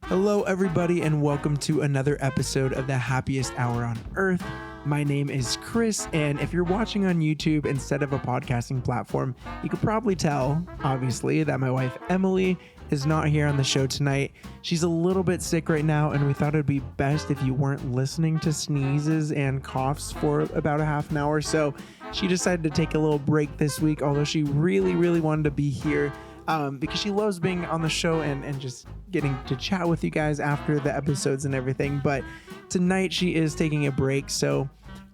Hello, everybody, and welcome to another episode of the happiest hour on earth. My name is Chris, and if you're watching on YouTube instead of a podcasting platform, you could probably tell, obviously, that my wife Emily is not here on the show tonight. She's a little bit sick right now, and we thought it'd be best if you weren't listening to sneezes and coughs for about a half an hour. So she decided to take a little break this week, although she really wanted to be here. Because she loves being on the show and just getting to chat with you guys after the episodes and everything. But tonight she is taking a break, so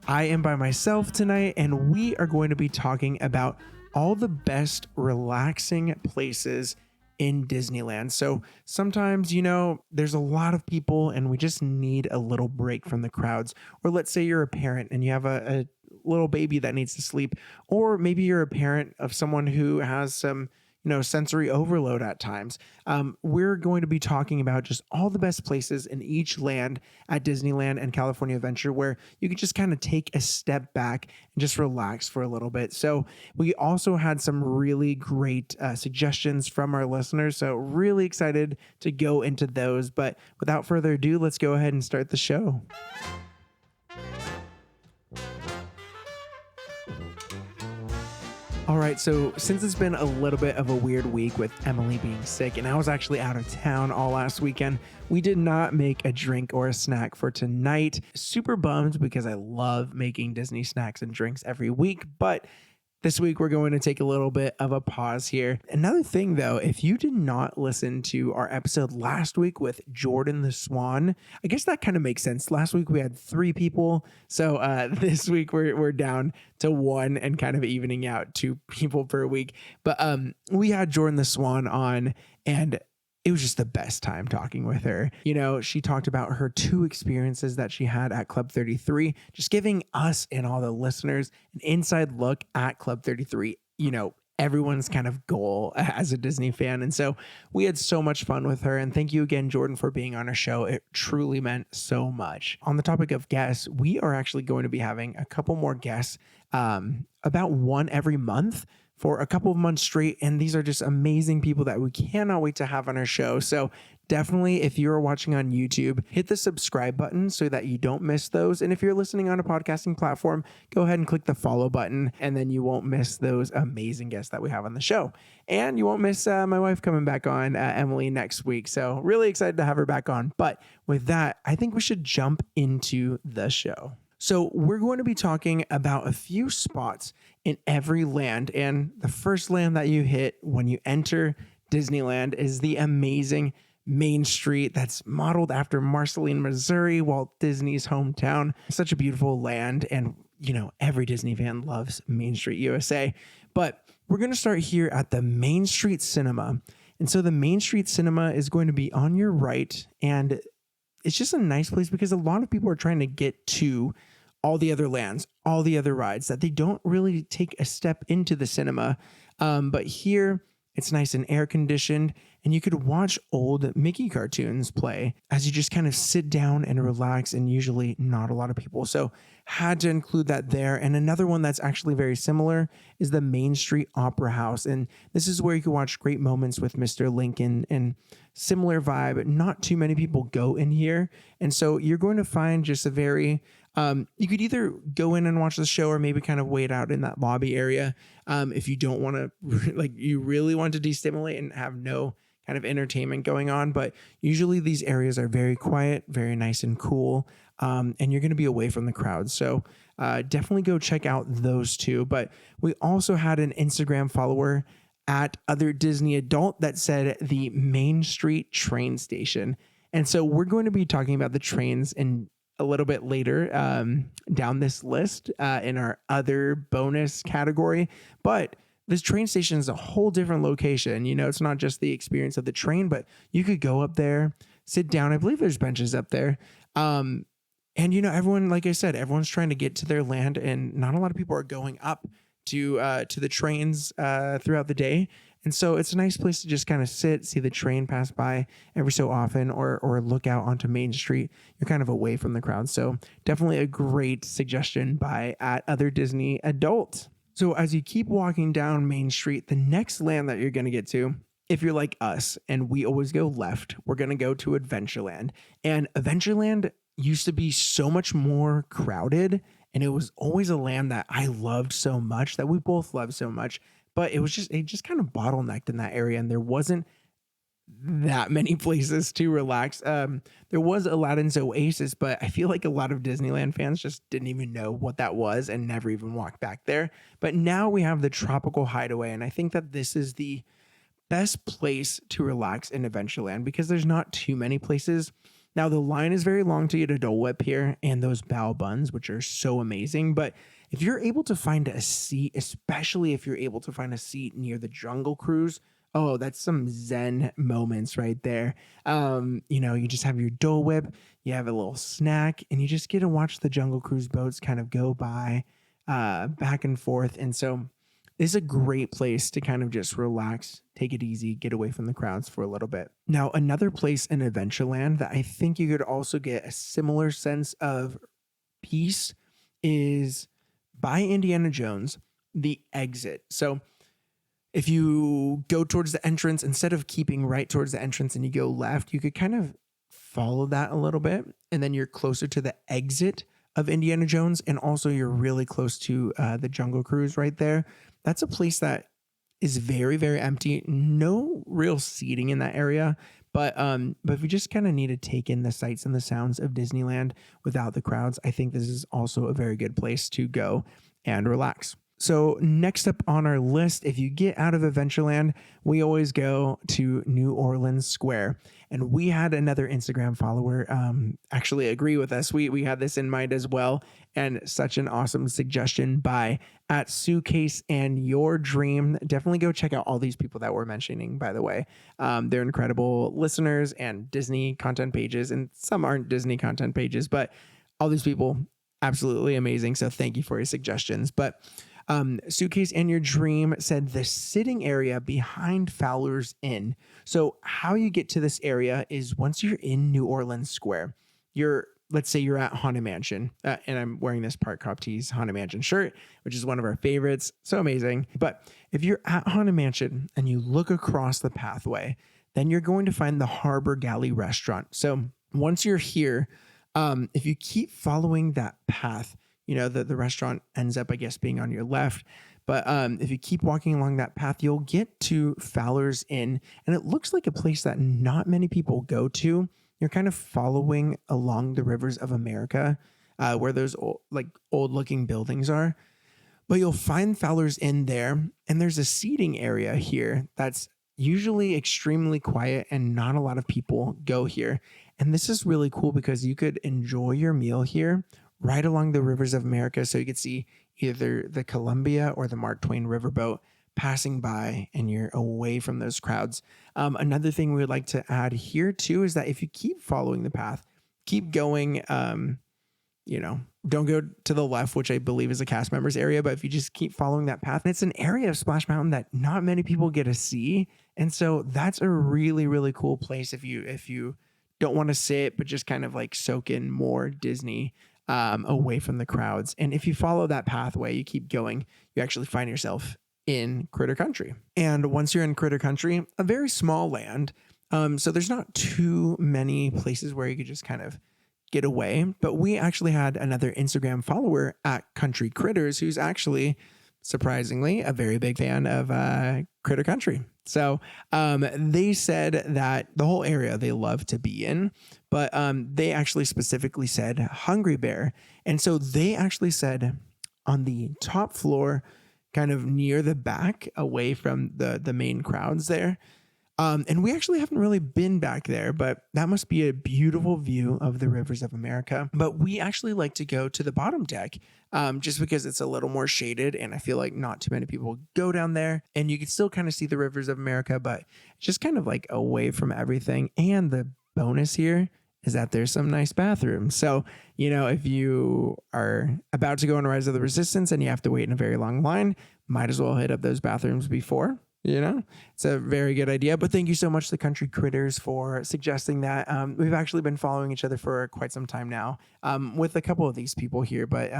I am by myself tonight, and we are going to be talking about all the best relaxing places in Disneyland. So sometimes, there's a lot of people and we just need a little break from the crowds. Or let's say you're a parent and you have a little baby that needs to sleep, or maybe you're a parent of someone who has some sensory overload at times. We're going to be talking about just all the best places in each land at Disneyland and California Adventure where you can just kind of take a step back and just relax for a little bit. So we also had some really great suggestions from our listeners. So really excited to go into those. But without further ado, let's go ahead and start the show. All right, so since it's been a little bit of a weird week with Emily being sick, and I was actually out of town all last weekend, we did not make a drink or a snack for tonight. Super bummed because I love making Disney snacks and drinks every week, but this week we're going to take a little bit of a pause here. Another thing though, if you did not listen to our episode last week with Jordan the Swan, I guess that kind of makes sense. Last week we had 3 people. So this week we're down to 1 and kind of evening out 2 people per week. But we had Jordan the Swan on, and it was just the best time talking with her. She talked about her 2 experiences that she had at Club 33, just giving us and all the listeners an inside look at Club 33, everyone's kind of goal as a Disney fan. And so we had so much fun with her. And thank you again, Jordan, for being on our show. It truly meant so much. On the topic of guests, we are actually going to be having a couple more guests, about 1 every month for a couple of months straight. And these are just amazing people that we cannot wait to have on our show. So definitely, if you're watching on YouTube, hit the subscribe button so that you don't miss those. And if you're listening on a podcasting platform, go ahead and click the follow button, and then you won't miss those amazing guests that we have on the show. And you won't miss my wife coming back on, Emily, next week. So really excited to have her back on. But with that, I think we should jump into the show. So we're going to be talking about a few spots in every land. And the first land that you hit when you enter Disneyland is the amazing Main Street that's modeled after Marceline, Missouri, Walt Disney's hometown. Such a beautiful land. And, every Disney fan loves Main Street, U.S.A. But we're going to start here at the Main Street Cinema. And so the Main Street Cinema is going to be on your right. And it's just a nice place because a lot of people are trying to get to all the other lands, all the other rides, that they don't really take a step into the cinema. But here it's nice and air conditioned, and you could watch old Mickey cartoons play as you just kind of sit down and relax, and usually not a lot of people. So had to include that there. And another one that's actually very similar is the Main Street Opera House. And this is where you can watch great moments with Mr. Lincoln, and similar vibe. Not too many people go in here. And so you're going to find just a very, you could either go in and watch the show or maybe kind of wait out in that lobby area. If you don't want to, you really want to destimulate and have no kind of entertainment going on. But usually these areas are very quiet, very nice and cool. And you're going to be away from the crowd. So definitely go check out those 2. But we also had an Instagram follower at Other Disney Adult that said the Main Street train station. And so we're going to be talking about the trains in a little bit later down this list in our other bonus category. But this train station is a whole different location. It's not just the experience of the train, but you could go up there, sit down. I believe there's benches up there. And, everyone, like I said, everyone's trying to get to their land, and not a lot of people are going up to the trains throughout the day. And so it's a nice place to just kind of sit, see the train pass by every so often, or look out onto Main Street. You're kind of away from the crowd. So definitely a great suggestion by at Other Disney Adult. So as you keep walking down Main Street, the next land that you're going to get to if you're like us and we always go left, we're going to go to Adventureland. And Adventureland used to be so much more crowded. And it was always a land that I loved so much, that we both loved so much. But it just kind of bottlenecked in that area. And there wasn't that many places to relax. There was Aladdin's Oasis, but I feel like a lot of Disneyland fans just didn't even know what that was and never even walked back there. But now we have the Tropical Hideaway. And I think that this is the best place to relax in Adventureland because there's not too many places. Now, the line is very long to get a Dole Whip here and those bao buns, which are so amazing. But if you're able to find a seat, especially if you're able to find a seat near the Jungle Cruise, oh, that's some Zen moments right there. You just have your Dole Whip, you have a little snack, and you just get to watch the Jungle Cruise boats kind of go by back and forth. And so this is a great place to kind of just relax, take it easy, get away from the crowds for a little bit. Now, another place in Adventureland that I think you could also get a similar sense of peace is by Indiana Jones, the exit. So if you go towards the entrance, instead of keeping right towards the entrance and you go left, you could kind of follow that a little bit. And then you're closer to the exit of Indiana Jones. And also you're really close to the Jungle Cruise right there. That's a place that is very, very empty. No real seating in that area. But if you just kind of need to take in the sights and the sounds of Disneyland without the crowds, I think this is also a very good place to go and relax. So next up on our list, if you get out of Adventureland, we always go to New Orleans Square. And we had another Instagram follower actually agree with us. We had this in mind as well. And such an awesome suggestion by @Suitcase and Your Dream. Definitely go check out all these people that we're mentioning, by the way. They're incredible listeners and Disney content pages. And some aren't Disney content pages, but all these people, absolutely amazing. So thank you for your suggestions. But Suitcase and Your Dream said the sitting area behind Fowler's Inn. So how you get to this area is once you're in New Orleans Square, let's say you're at Haunted Mansion, and I'm wearing this Park Cop Tees Haunted Mansion shirt, which is one of our favorites. So amazing. But if you're at Haunted Mansion and you look across the pathway, then you're going to find the Harbor Galley restaurant. So once you're here, if you keep following that path, the restaurant ends up, I guess, being on your left. But if you keep walking along that path, you'll get to Fowler's Inn. And it looks like a place that not many people go to. You're kind of following along the rivers of America, where those old looking buildings are. But you'll find Fowler's Inn there. And there's a seating area here that's usually extremely quiet and not a lot of people go here. And this is really cool because you could enjoy your meal here right along the rivers of America. So you could see either the Columbia or the Mark Twain riverboat passing by and you're away from those crowds. Another thing we would like to add here too is that if you keep following the path, keep going, don't go to the left, which I believe is a cast members area, but if you just keep following that path, it's an area of Splash Mountain that not many people get to see. And so that's a really, really cool place if you don't want to sit, but just kind of like soak in more Disney away from the crowds. And if you follow that pathway, you keep going, you actually find yourself in Critter Country. And once you're in Critter Country, a very small land. So there's not too many places where you could just kind of get away. But we actually had another Instagram follower at Country Critters who's actually, surprisingly, a very big fan of Critter Country. So they said that the whole area they love to be in, but they actually specifically said Hungry Bear. And so they actually said on the top floor, kind of near the back, away from the main crowds there. And we actually haven't really been back there, but that must be a beautiful view of the rivers of America. But we actually like to go to the bottom deck just because it's a little more shaded. And I feel like not too many people go down there and you can still kind of see the rivers of America, but just kind of like away from everything. And the bonus here is that there's some nice bathrooms. So, if you are about to go on Rise of the Resistance and you have to wait in a very long line, might as well hit up those bathrooms before. It's a very good idea. But thank you so much to Country Critters for suggesting that. We've actually been following each other for quite some time now with a couple of these people here. But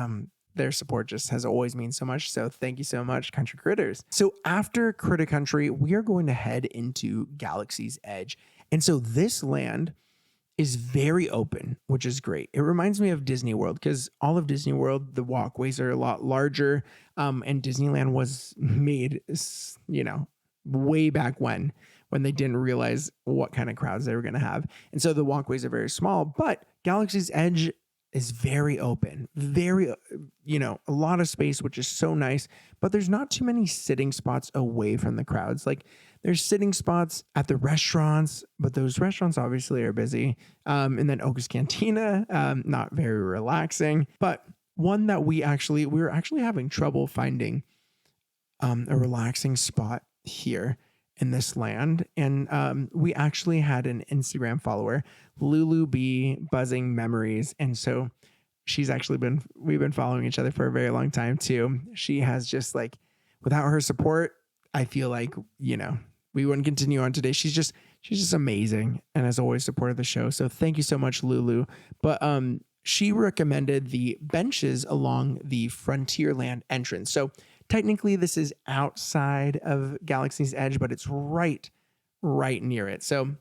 their support just has always mean so much. So thank you so much, Country Critters. So after Critter Country, we are going to head into Galaxy's Edge. And so this land is very open, which is great. It reminds me of Disney World because all of Disney World, the walkways are a lot larger. And Disneyland was made, way back when they didn't realize what kind of crowds they were going to have. And so the walkways are very small, but Galaxy's Edge is very open, a lot of space, which is so nice, but there's not too many sitting spots away from the crowds. Like there's sitting spots at the restaurants, but those restaurants obviously are busy. And then Oga's Cantina, not very relaxing, but one that we were actually having trouble finding a relaxing spot here in this land. And we actually had an Instagram follower, Lulu B Buzzing Memories. And so we've been following each other for a very long time too. She has just without her support, I feel like, we wouldn't continue on today. She's just amazing and has always supported the show. So thank you so much, Lulu. But she recommended the benches along the Frontierland entrance. So technically this is outside of Galaxy's Edge, but it's right near it. So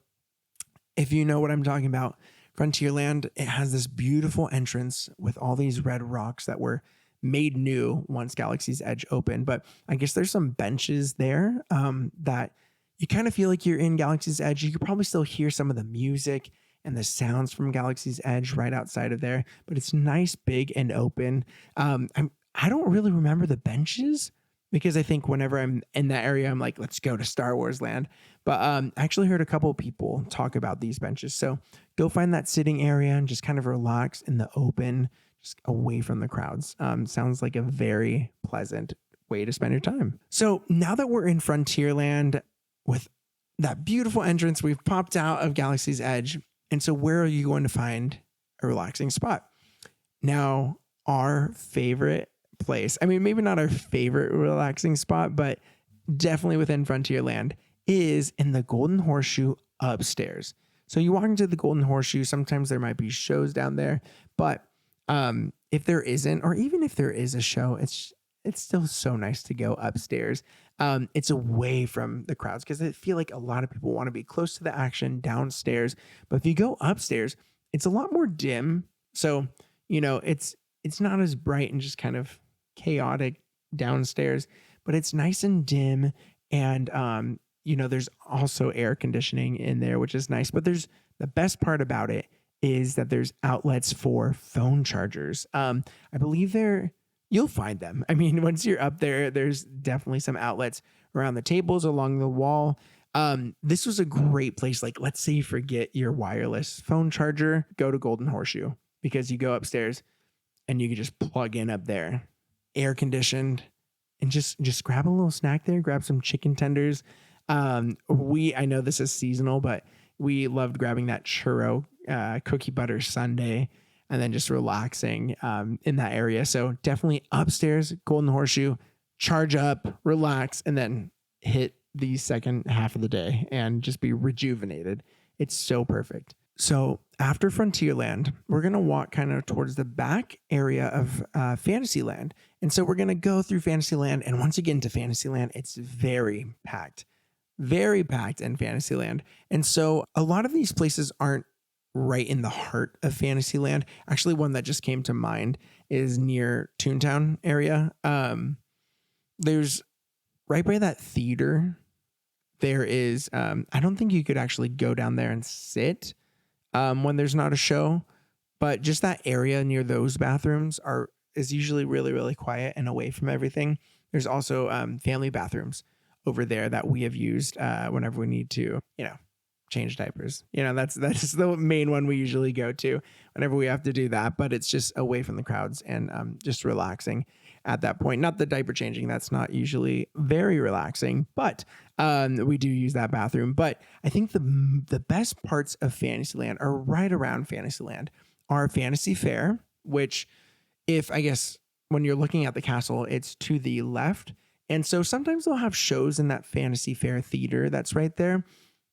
if you know what I'm talking about, Frontierland, it has this beautiful entrance with all these red rocks that were made new once Galaxy's Edge opened. But I guess there's some benches there that you kind of feel like you're in Galaxy's Edge. You could probably still hear some of the music and the sounds from Galaxy's Edge right outside of there, but it's nice, big, and open. I don't really remember the benches because I think whenever I'm in that area, I'm like, let's go to Star Wars Land. But I actually heard a couple of people talk about these benches. So go find that sitting area and just kind of relax in the open, just away from the crowds. Sounds like a very pleasant way to spend your time. So now that we're in Frontierland with that beautiful entrance, we've popped out of Galaxy's Edge. And so where are you going to find a relaxing spot? Now, our favorite place, I mean, maybe not our favorite relaxing spot, but definitely within Frontierland, is in the Golden Horseshoe upstairs. So you walk into the Golden Horseshoe, sometimes there might be shows down there, but if there isn't, or even if there is a show, it's still so nice to go upstairs. It's away from the crowds because I feel like a lot of people want to be close to the action downstairs. But if you go upstairs, it's a lot more dim. So, it's not as bright and just kind of chaotic downstairs, but it's nice and dim. And, there's also air conditioning in there, which is nice. But the best part about it is that there's outlets for phone chargers. I believe you'll find them. I mean, once you're up there, there's definitely some outlets around the tables, along the wall. This was a great place. Like, let's say you forget your wireless phone charger, go to Golden Horseshoe because you go upstairs and you can just plug in up there, air conditioned, and just grab a little snack there, grab some chicken tenders. I know this is seasonal, but we loved grabbing that churro cookie butter sundae and then just relaxing in that area. So definitely upstairs, Golden Horseshoe, charge up, relax, and then hit the second half of the day and just be rejuvenated. It's so perfect. So after Frontierland, we're going to walk kind of towards the back area of Fantasyland. And so we're going to go through Fantasyland. And once you get into Fantasyland, it's very packed in Fantasyland. And so a lot of these places aren't right in the heart of Fantasyland. Actually, one that just came to mind is near Toontown area. There's right by that theater. There is, I don't think you could actually go down there and sit when there's not a show, but just that area near those bathrooms is usually really, really quiet and away from everything. There's also family bathrooms over there that we have used whenever we need to, change diapers. That's the main one we usually go to whenever we have to do that, but it's just away from the crowds and just relaxing at that point. Not the diaper changing. That's not usually very relaxing, but we do use that bathroom. But I think the best parts of Fantasyland are right around Fantasyland. Our Fantasy Fair, which I guess when you're looking at the castle, it's to the left. And so sometimes they'll have shows in that Fantasy Fair theater that's right there.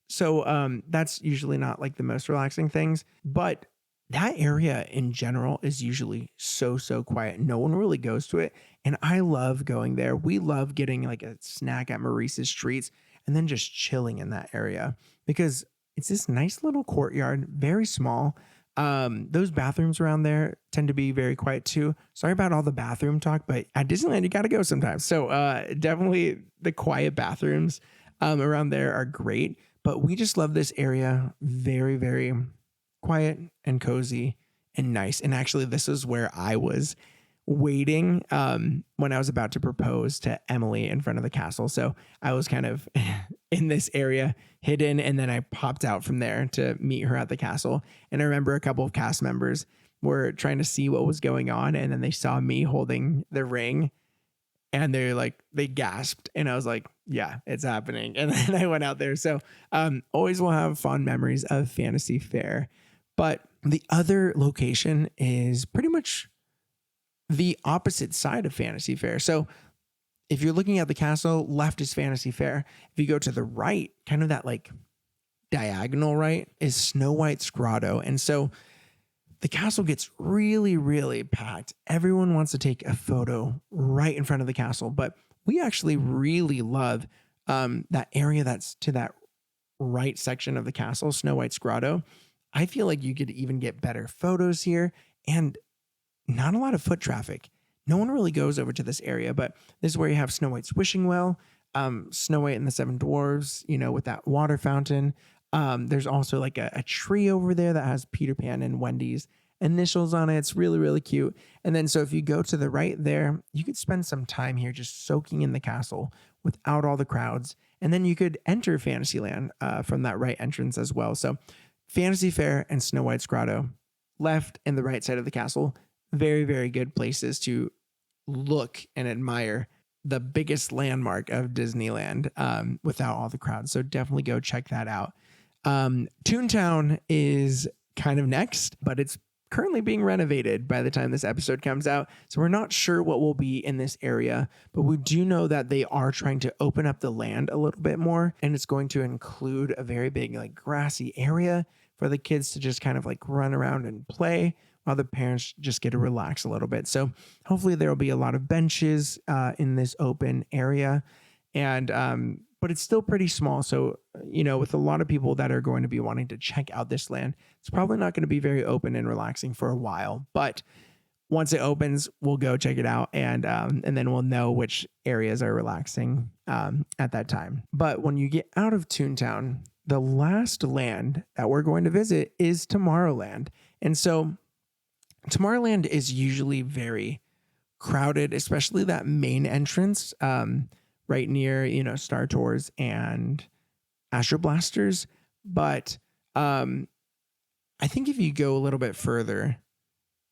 So that's usually not like the most relaxing things, but that area in general is usually so quiet. No one really goes to it. And I love going there. We love getting like a snack at Maurice's Treats and then just chilling in that area because it's this nice little courtyard, very small. Those bathrooms around there tend to be very quiet too. Sorry about all the bathroom talk, but at Disneyland, you got to go sometimes. So definitely the quiet bathrooms around there are great. But we just love this area. Very quiet and cozy and nice. And actually, this is where I was waiting when I was about to propose to Emily in front of the castle. So I was kind of in this area hidden, and then I popped out from there to meet her at the castle. And I remember a couple of cast members were trying to see what was going on, and then they saw me holding the ring, and they gasped, and I was like, yeah, it's happening. And then I went out there. So always will have fond memories of Fantasy Fair. But the other location is pretty much the opposite side of Fantasy Fair. So if you're looking at the castle, left is Fantasy Fair. If you go to the right, kind of that like diagonal right, is Snow White's Grotto. And so the castle gets really packed. Everyone wants to take a photo right in front of the castle, but we actually really love that area that's to that right section of the castle, Snow White's Grotto. I feel like you could even get better photos here and not a lot of foot traffic. No one really goes over to this area, but this is where you have Snow White's Wishing Well, Snow White and the Seven Dwarfs, with that water fountain. There's also like a tree over there that has Peter Pan and Wendy's initials on it. It's really cute. And then so if you go to the right there, you could spend some time here just soaking in the castle without all the crowds. And then you could enter Fantasyland from that right entrance as well. So Fantasy Fair and Snow White's Grotto, left and the right side of the castle, very good places to look and admire the biggest landmark of Disneyland without all the crowds. So definitely go check that out. Toontown is kind of next, but it's currently being renovated by the time this episode comes out. So we're not sure what will be in this area, but we do know that they are trying to open up the land a little bit more. And it's going to include a very big like grassy area for the kids to just kind of like run around and play while the parents just get to relax a little bit. So hopefully there will be a lot of benches in this open area. And but it's still pretty small. So, with a lot of people that are going to be wanting to check out this land, it's probably not going to be very open and relaxing for a while. But once it opens, we'll go check it out. And then we'll know which areas are relaxing at that time. But when you get out of Toontown, the last land that we're going to visit is Tomorrowland. And so Tomorrowland is usually very crowded, especially that main entrance. Right near, Star Tours and Astro Blasters. But I think if you go a little bit further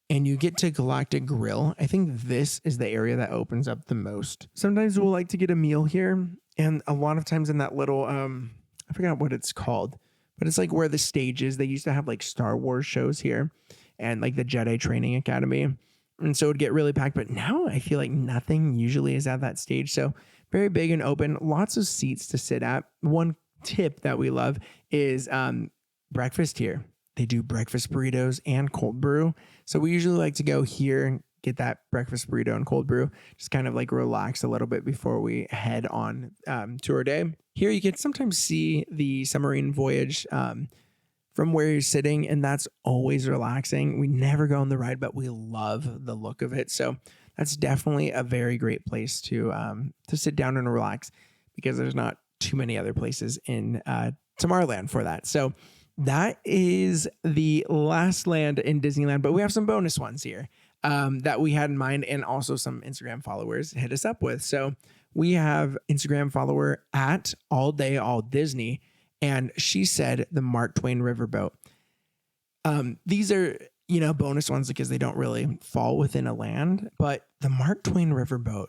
and you get to Galactic Grill, I think this is the area that opens up the most. Sometimes we'll like to get a meal here. And a lot of times in that little, I forgot what it's called, but it's like where the stage is. They used to have like Star Wars shows here and like the Jedi Training Academy. And so it would get really packed. But now I feel like nothing usually is at that stage. So very big and open, lots of seats to sit at. One tip that we love is breakfast here. They do breakfast burritos and cold brew. So we usually like to go here and get that breakfast burrito and cold brew, just kind of like relax a little bit before we head on to our day. Here you can sometimes see the submarine voyage from where you're sitting, and that's always relaxing. We never go on the ride, but we love the look of it. So that's definitely a very great place to sit down and relax because there's not too many other places in Tomorrowland for that. So that is the last land in Disneyland, but we have some bonus ones here that we had in mind, and also some Instagram followers hit us up with. So we have Instagram follower at All Day All Disney, and she said the Mark Twain Riverboat. These are bonus ones because they don't really fall within a land, but the Mark Twain Riverboat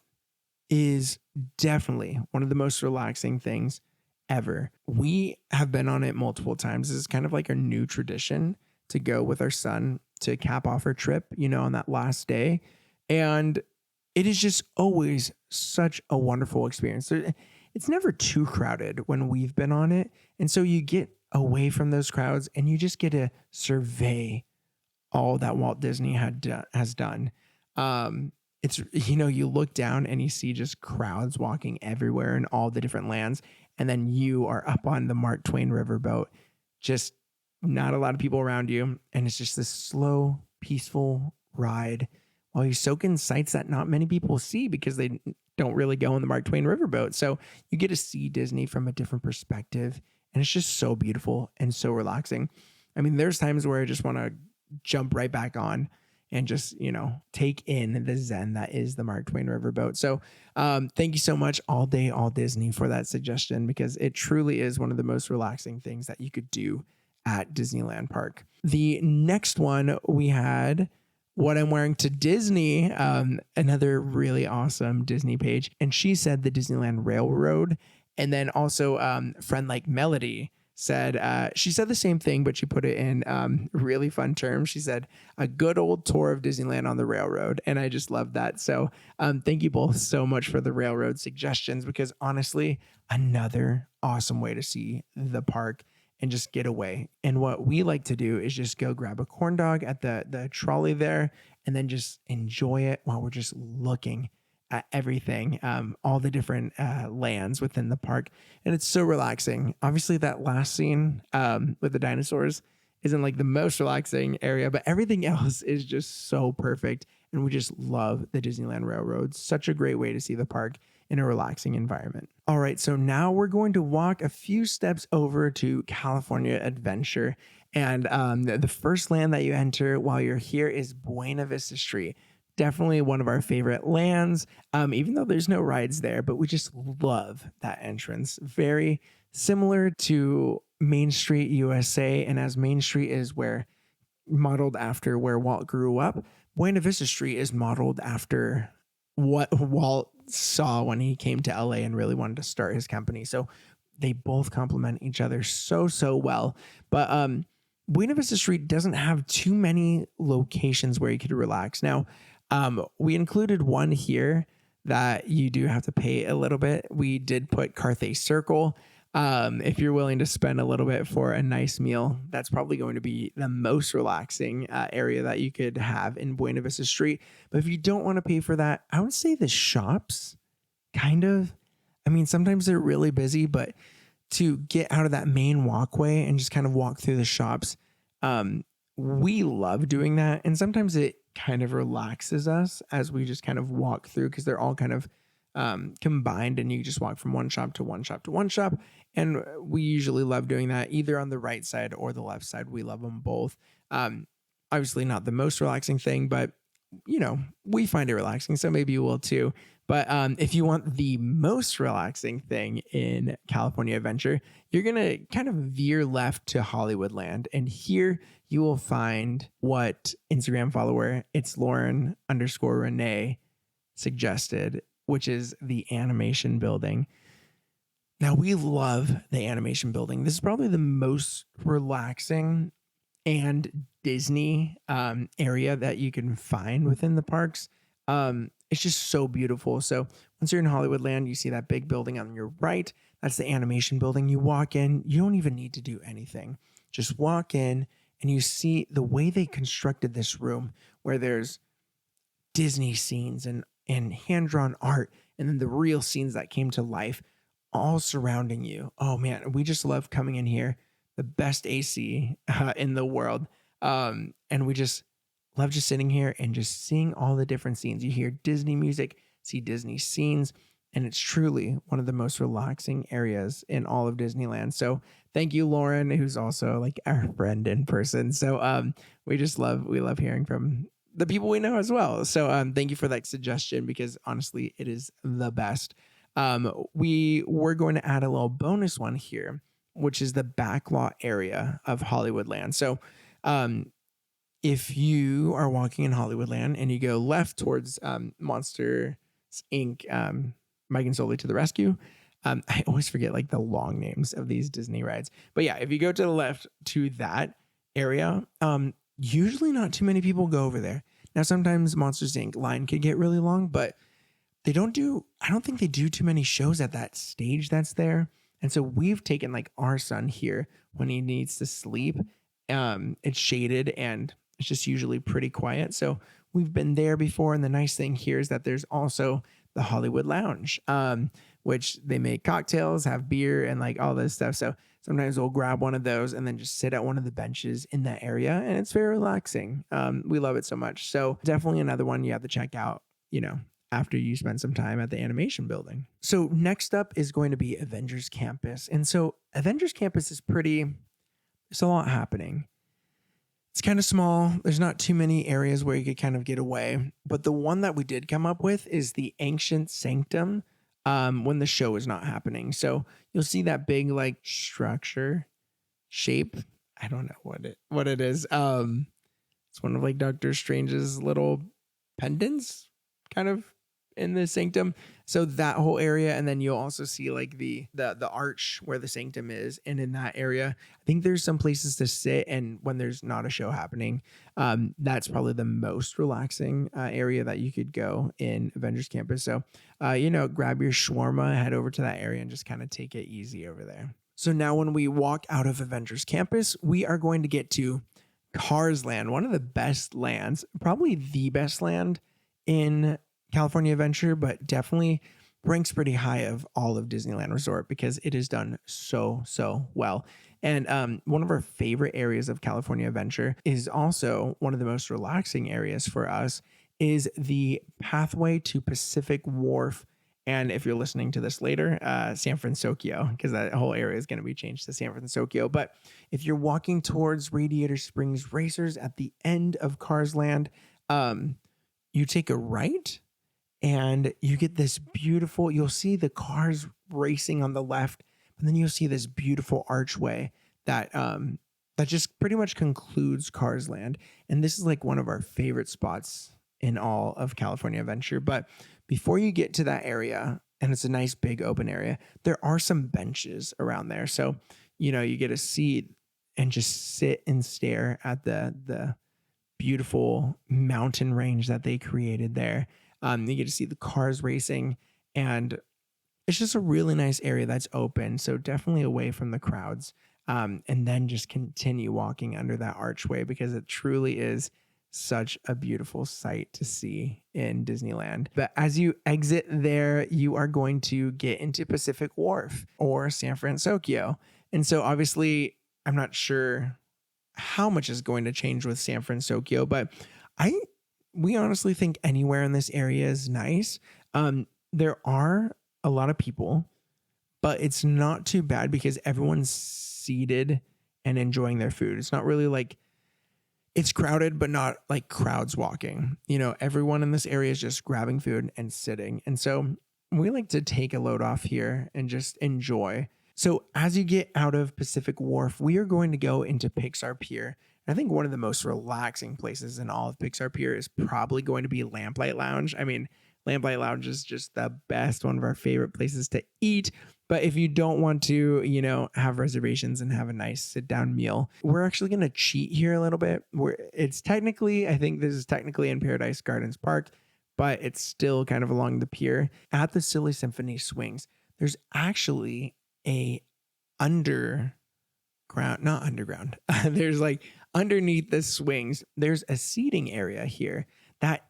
is definitely one of the most relaxing things ever. We have been on it multiple times. This is kind of like our new tradition to go with our son to cap off our trip, on that last day. And it is just always such a wonderful experience. It's never too crowded when we've been on it. And so you get away from those crowds and you just get to survey all that Walt Disney has done. It's, you look down and you see just crowds walking everywhere in all the different lands. And then you are up on the Mark Twain riverboat, just not a lot of people around you. And it's just this slow, peaceful ride while you soak in sights that not many people see because they don't really go on the Mark Twain riverboat. So you get to see Disney from a different perspective. And it's just so beautiful and so relaxing. I mean, there's times where I just want to jump right back on and just, take in the zen that is the Mark Twain riverboat. So thank you so much, All Day, All Disney, for that suggestion, because it truly is one of the most relaxing things that you could do at Disneyland Park. The next one we had What I'm Wearing to Disney, another really awesome Disney page. And she said the Disneyland Railroad. And then also Friend Like Melody said, she said the same thing, but she put it in really fun terms. She said, a good old tour of Disneyland on the railroad. And I just love that. So thank you both so much for the railroad suggestions, because honestly, another awesome way to see the park and just get away. And what we like to do is just go grab a corn dog at the trolley there and then just enjoy it while we're just looking at everything, all the different lands within the park. And it's so relaxing. Obviously, that last scene with the dinosaurs isn't like the most relaxing area, but everything else is just so perfect. And we just love the Disneyland Railroad. Such a great way to see the park in a relaxing environment. All right, so now we're going to walk a few steps over to California Adventure. And the first land that you enter while you're here is Buena Vista Street. Definitely one of our favorite lands, even though there's no rides there, but we just love that entrance. Very similar to Main Street, USA. And as Main Street is modeled after where Walt grew up, Buena Vista Street is modeled after what Walt saw when he came to LA and really wanted to start his company. So they both complement each other so well. But Buena Vista Street doesn't have too many locations where you could relax. Now, we included one here that you do have to pay a little bit. We did put Carthay Circle. If you're willing to spend a little bit for a nice meal, that's probably going to be the most relaxing area that you could have in Buena Vista Street. But if you don't want to pay for that, I would say the shops, kind of. I mean, sometimes they're really busy, but to get out of that main walkway and just kind of walk through the shops, we love doing that. And sometimes it kind of relaxes us as we just kind of walk through, because they're all kind of combined, and you just walk from one shop to one shop to one shop. And we usually love doing that either on the right side or the left side. We love them both. Obviously not the most relaxing thing, but we find it relaxing. So maybe you will too. But if you want the most relaxing thing in California Adventure, you're going to kind of veer left to Hollywoodland. And here you will find what Instagram follower, it's Lauren_Renee, suggested, which is the animation building. Now, we love the animation building. This is probably the most relaxing and Disney area that you can find within the parks. It's just so beautiful. So once you're in Hollywoodland, you see that big building on your right. That's the animation building. You walk in, you don't even need to do anything. Just walk in and you see the way they constructed this room, where there's Disney scenes and hand-drawn art, and then the real scenes that came to life all surrounding you. Oh man, we just love coming in here. The best AC in the world. And we just love just sitting here and just seeing all the different scenes. You hear Disney music, see Disney scenes, and it's truly one of the most relaxing areas in all of Disneyland. So thank you, Lauren, who's also like our friend in person. So we love hearing from the people we know as well. So thank you for that suggestion, because honestly, it is the best. We were going to add a little bonus one here, which is the backlot area of Hollywoodland. So if you are walking in Hollywoodland and you go left towards Monsters Inc., Mike and Sully to the Rescue. I always forget like the long names of these Disney rides. But yeah, if you go to the left to that area, usually not too many people go over there. Now, sometimes Monsters Inc. line could get really long, but I don't think they do too many shows at that stage that's there. And so we've taken like our son here when he needs to sleep. It's shaded and it's just usually pretty quiet. So we've been there before. And the nice thing here is that there's also the Hollywood Lounge, which they make cocktails, have beer, and like all this stuff. So sometimes we'll grab one of those and then just sit at one of the benches in that area. And it's very relaxing. We love it so much. So definitely another one you have to check out, after you spend some time at the animation building. So next up is going to be Avengers Campus. And so Avengers Campus is there's a lot happening. It's kind of small. There's not too many areas where you could kind of get away. But the one that we did come up with is the Ancient Sanctum when the show is not happening. So you'll see that big like structure shape. I don't know what it is. It's one of like Doctor Strange's little pendants kind of in the sanctum. So that whole area, and then you'll also see like the arch where the sanctum is, and in that area I think there's some places to sit, and when there's not a show happening, that's probably the most relaxing area that you could go in Avengers Campus. So grab your shawarma, head over to that area, and just kind of take it easy over there. So now when we walk out of Avengers Campus, we are going to get to Cars Land, one of the best lands, probably the best land in California Adventure, but definitely ranks pretty high of all of Disneyland Resort because it is done so well. And one of our favorite areas of California Adventure is also one of the most relaxing areas for us is the pathway to Pacific Wharf. And if you're listening to this later, San Fransokoyo, because that whole area is going to be changed to San Fransokoyo. But if you're walking towards Radiator Springs Racers at the end of Cars Land, you take a right and you get this beautiful, you'll see the cars racing on the left, and then you'll see this beautiful archway that just pretty much concludes Cars Land. And this is like one of our favorite spots in all of California Adventure. But before you get to that area, and it's a nice big open area, there are some benches around there. So, you get a seat and just sit and stare at the beautiful mountain range that they created there. You get to see the cars racing, and it's just a really nice area that's open. So definitely away from the crowds, and then just continue walking under that archway because it truly is such a beautiful sight to see in Disneyland. But as you exit there, you are going to get into Pacific Wharf or San Fransokoyo. And so obviously I'm not sure how much is going to change with San Fransokoyo, but we honestly think anywhere in this area is nice. There are a lot of people, but it's not too bad because everyone's seated and enjoying their food. It's not really like it's crowded, but not like crowds walking. Everyone in this area is just grabbing food and sitting. And so we like to take a load off here and just enjoy. So as you get out of Pacific Wharf, we are going to go into Pixar Pier. I think one of the most relaxing places in all of Pixar Pier is probably going to be Lamplight Lounge. I mean, Lamplight Lounge is just the best, one of our favorite places to eat. But if you don't want to, have reservations and have a nice sit down meal, we're actually going to cheat here a little bit. I think this is technically in Paradise Gardens Park, but it's still kind of along the pier. At the Silly Symphony Swings, there's actually there's like underneath the swings, there's a seating area here that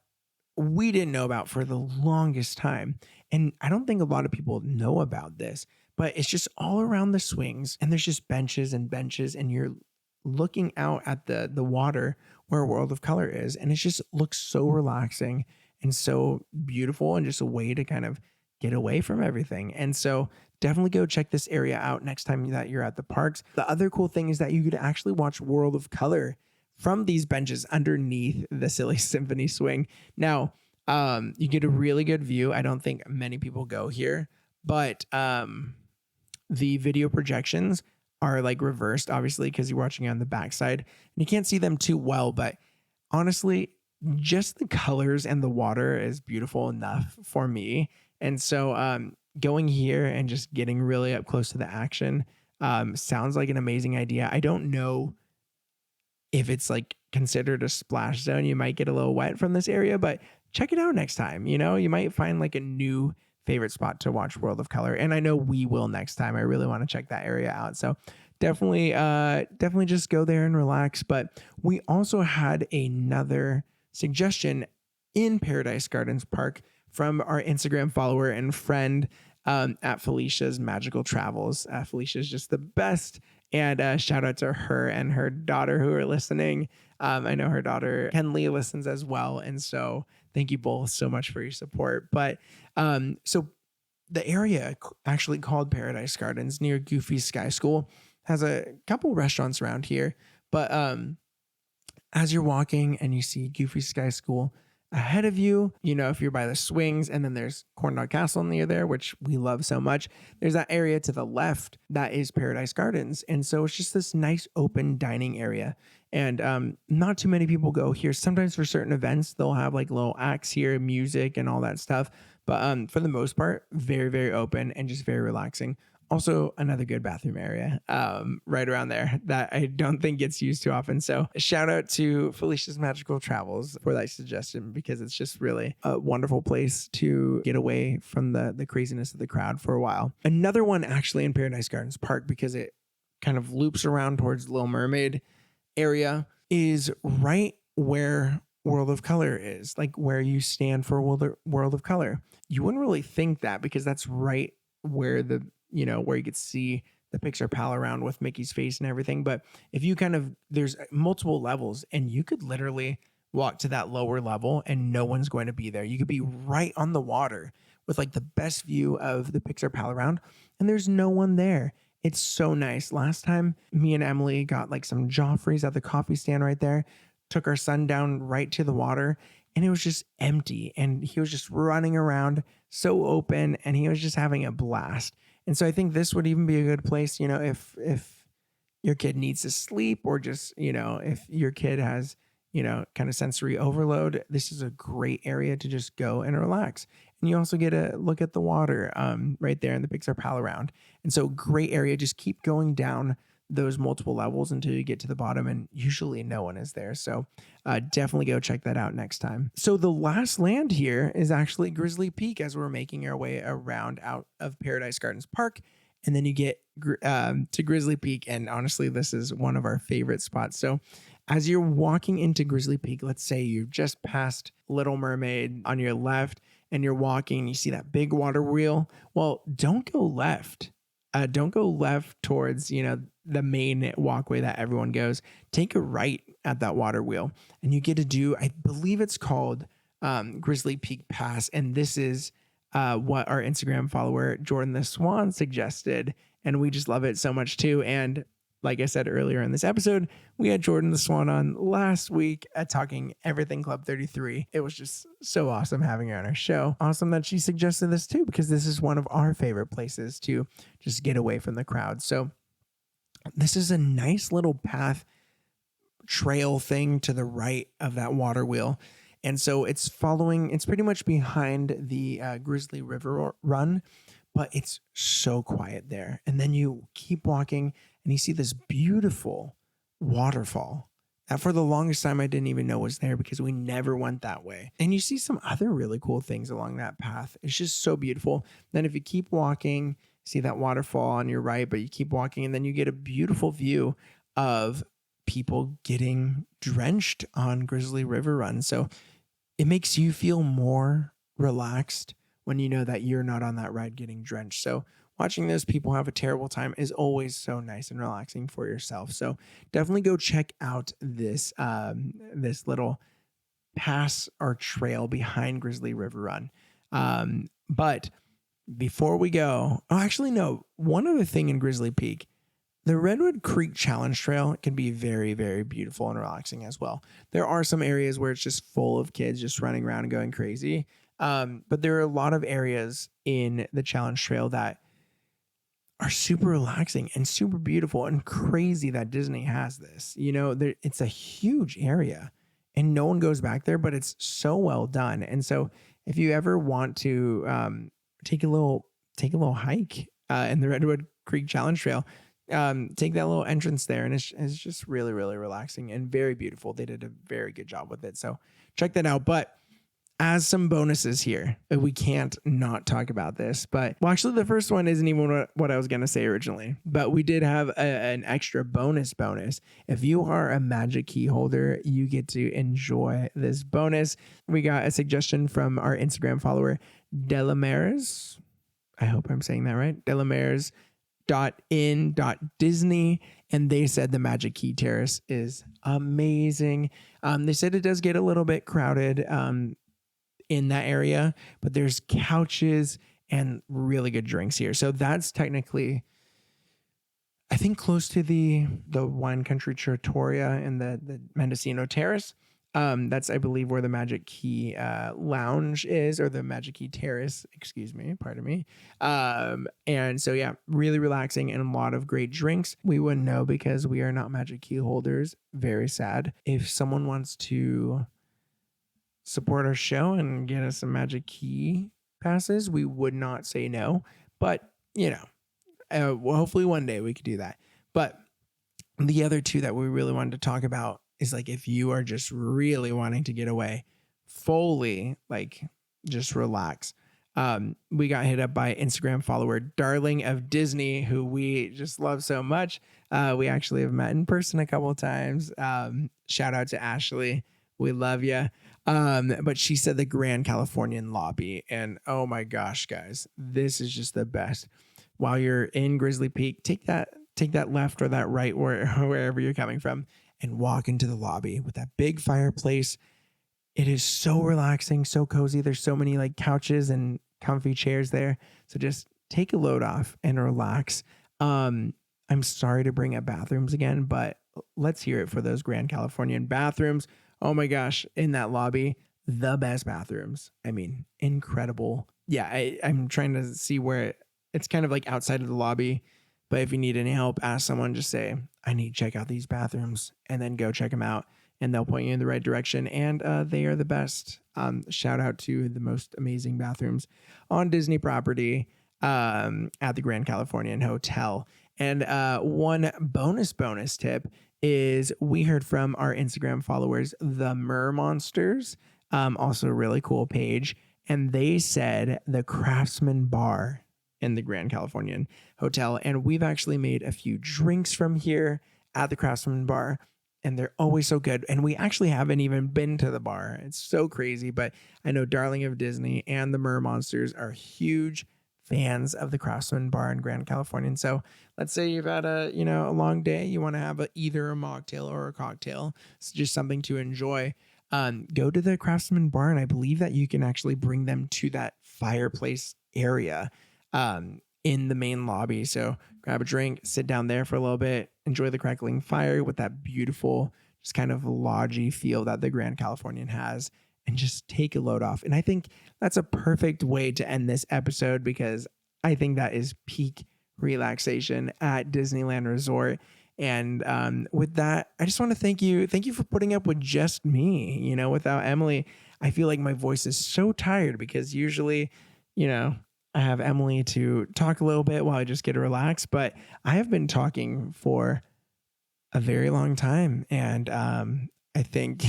we didn't know about for the longest time. And I don't think a lot of people know about this, but it's just all around the swings, and there's just benches and benches, and you're looking out at the water where World of Color is. And it just looks so relaxing and so beautiful, and just a way to kind of get away from everything. And so definitely go check this area out next time that you're at the parks. The other cool thing is that you could actually watch World of Color from these benches underneath the Silly Symphony Swing. Now, you get a really good view. I don't think many people go here, but the video projections are like reversed, obviously, because you're watching on the backside and you can't see them too well. But honestly, just the colors and the water is beautiful enough for me. And so going here and just getting really up close to the action sounds like an amazing idea. I don't know if it's like considered a splash zone. You might get a little wet from this area, but check it out next time. You might find like a new favorite spot to watch World of Color. And I know we will next time. I really want to check that area out. So definitely just go there and relax. But we also had another suggestion in Paradise Gardens Park from our Instagram follower and friend at Felicia's Magical Travels. Felicia's just the best. And shout out to her and her daughter who are listening. I know her daughter, Kenley, listens as well. And so thank you both so much for your support. But so the area actually called Paradise Gardens near Goofy's Sky School has a couple restaurants around here. But as you're walking and you see Goofy's Sky School ahead of you, you know, if you're by the swings, and then there's Corndog Castle near there, which we love so much. There's that area to the left that is Paradise Gardens. And so it's just this nice open dining area. And not too many people go here. Sometimes for certain events, they'll have like little acts here, music and all that stuff. But for the most part, very, very open and just very relaxing. Also, another good bathroom area right around there that I don't think gets used too often. So shout out to Felicia's Magical Travels for that suggestion, because it's just really a wonderful place to get away from the craziness of the crowd for a while. Another one actually in Paradise Gardens Park, because it kind of loops around towards Little Mermaid area, is right where World of Color is, like where you stand for World of Color. You wouldn't really think that, because that's right where where you could see the Pixar pal around with Mickey's face and everything. But if you there's multiple levels, and you could literally walk to that lower level and no one's going to be there. You could be right on the water with like the best view of the Pixar pal around, and there's no one there. It's so nice. Last time, me and Emily got like some Joffreys at the coffee stand right there, took our son down right to the water, and it was just empty. And he was just running around, so open, and he was just having a blast. And so I think this would even be a good place, if your kid needs to sleep, or just, if your kid has, kind of sensory overload, this is a great area to just go and relax. And you also get a look at the water right there in the Pixar Pal around. And so great area. Just keep going down those multiple levels until you get to the bottom, and usually no one is there. So definitely go check that out next time. So the last land here is actually Grizzly Peak, as we're making our way around out of Paradise Gardens Park. And then you get to Grizzly Peak. And honestly, this is one of our favorite spots. So as you're walking into Grizzly Peak, let's say you've just passed Little Mermaid on your left, and you're walking, you see that big water wheel. Well, don't go left. Don't go left towards, the main walkway that everyone goes. Take a right at that water wheel, and you get to do, I believe it's called Grizzly Peak Pass. And this is what our Instagram follower, Jordan the Swan, suggested. And we just love it so much too. And like I said earlier in this episode, we had Jordan the Swan on last week at Talking Everything Club 33. It was just so awesome having her on our show. Awesome that she suggested this too, because this is one of our favorite places to just get away from the crowd. So this is a nice little path trail thing to the right of that water wheel. And so it's pretty much behind the Grizzly River Run, but it's so quiet there. And then you keep walking, and you see this beautiful waterfall that for the longest time I didn't even know was there, because we never went that way. And you see some other really cool things along that path. It's just so beautiful. Then if you keep walking, see that waterfall on your right, but you keep walking, and then you get a beautiful view of people getting drenched on Grizzly River Run. So it makes you feel more relaxed when you know that you're not on that ride getting drenched. So watching those people have a terrible time is always so nice and relaxing for yourself. So definitely go check out this this little pass or trail behind Grizzly River Run. But before we go, one other thing in Grizzly Peak, the Redwood Creek Challenge Trail can be very, very beautiful and relaxing as well. There are some areas where it's just full of kids just running around and going crazy. But there are a lot of areas in the Challenge Trail that are super relaxing and super beautiful, and crazy that Disney has this. It's a huge area and no one goes back there, but it's so well done. And so if you ever want to take a little hike in the Redwood Creek Challenge Trail, take that little entrance there, and it's just really, really relaxing and very beautiful. They did a very good job with it. So check that out. But as some bonuses here, we can't not talk about this, but well, actually the first one isn't even what I was going to say originally, but we did have an extra bonus. If you are a magic key holder, you get to enjoy this bonus. We got a suggestion from our Instagram follower, Delamares. I hope I'm saying that right. Delamares.in.disney. And they said the Magic Key Terrace is amazing. They said it does get a little bit crowded, in that area, but there's couches and really good drinks here. So that's technically, I think, close to the Wine Country Trattoria and the Mendocino Terrace. That's, I believe, where the Magic Key Lounge is, or the Magic Key Terrace, pardon me. And so, yeah, really relaxing and a lot of great drinks. We wouldn't know because we are not Magic Key holders. Very sad. If someone wants to support our show and get us some Magic Key passes, we would not say no. But, well, hopefully one day we could do that. But the other two that we really wanted to talk about is, like, if you are just really wanting to get away fully, like, just relax. We got hit up by Instagram follower Darling of Disney, who we just love so much. We actually have met in person a couple of times. Shout out to Ashley. We love you. But she said the Grand Californian lobby, and oh my gosh, guys, this is just the best. While you're in Grizzly Peak, take that left or that right, wherever you're coming from, and walk into the lobby with that big fireplace. It is so relaxing, so cozy. There's so many like couches and comfy chairs there. So just take a load off and relax. I'm sorry to bring up bathrooms again, but let's hear it for those Grand Californian bathrooms. Oh my gosh, in that lobby, the best bathrooms. I mean, incredible. Yeah, I'm trying to see where it's kind of like outside of the lobby, but if you need any help, ask someone, just say, I need to check out these bathrooms, and then go check them out, and they'll point you in the right direction, and they are the best. Shout out to the most amazing bathrooms on Disney property at the Grand Californian Hotel. And one bonus tip is we heard from our Instagram followers, the Mer Monsters, also a really cool page. And they said the Craftsman Bar in the Grand Californian Hotel. And we've actually made a few drinks from here at the Craftsman Bar, and they're always so good. And we actually haven't even been to the bar. It's so crazy, but I know Darling of Disney and the Mer Monsters are huge fans of the Craftsman Bar in Grand Californian. So let's say you've had a long day, you want to have either a mocktail or a cocktail. It's just something to enjoy. Go to the Craftsman Bar, and I believe that you can actually bring them to that fireplace area in the main lobby. So grab a drink, sit down there for a little bit, enjoy the crackling fire with that beautiful, just kind of lodgy feel that the Grand Californian has, and just take a load off. And I think that's a perfect way to end this episode, because I think that is peak relaxation at Disneyland Resort. And with that, I just want to thank you. Thank you for putting up with just me. Without Emily, I feel like my voice is so tired, because usually, I have Emily to talk a little bit while I just get to relax. But I have been talking for a very long time, and I think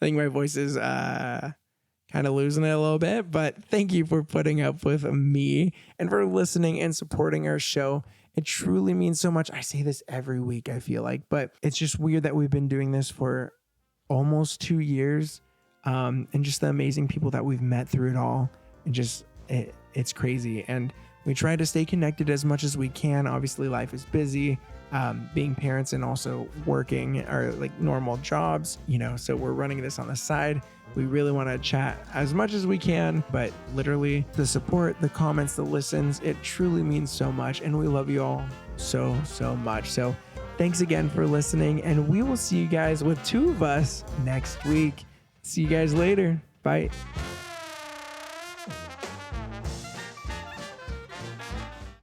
my voice is kind of losing it a little bit. But thank you for putting up with me and for listening and supporting our show. It truly means so much. I say this every week, I feel like, but it's just weird that we've been doing this for almost 2 years, and just the amazing people that we've met through it all. And just it's crazy. And we try to stay connected as much as we can. Obviously, life is busy, being parents and also working our like normal jobs, so we're running this on the side. We really want to chat as much as we can, but literally the support, the comments, the listens, it truly means so much. And we love you all so, so much. So thanks again for listening, and we will see you guys with 2 of us next week. See you guys later. Bye.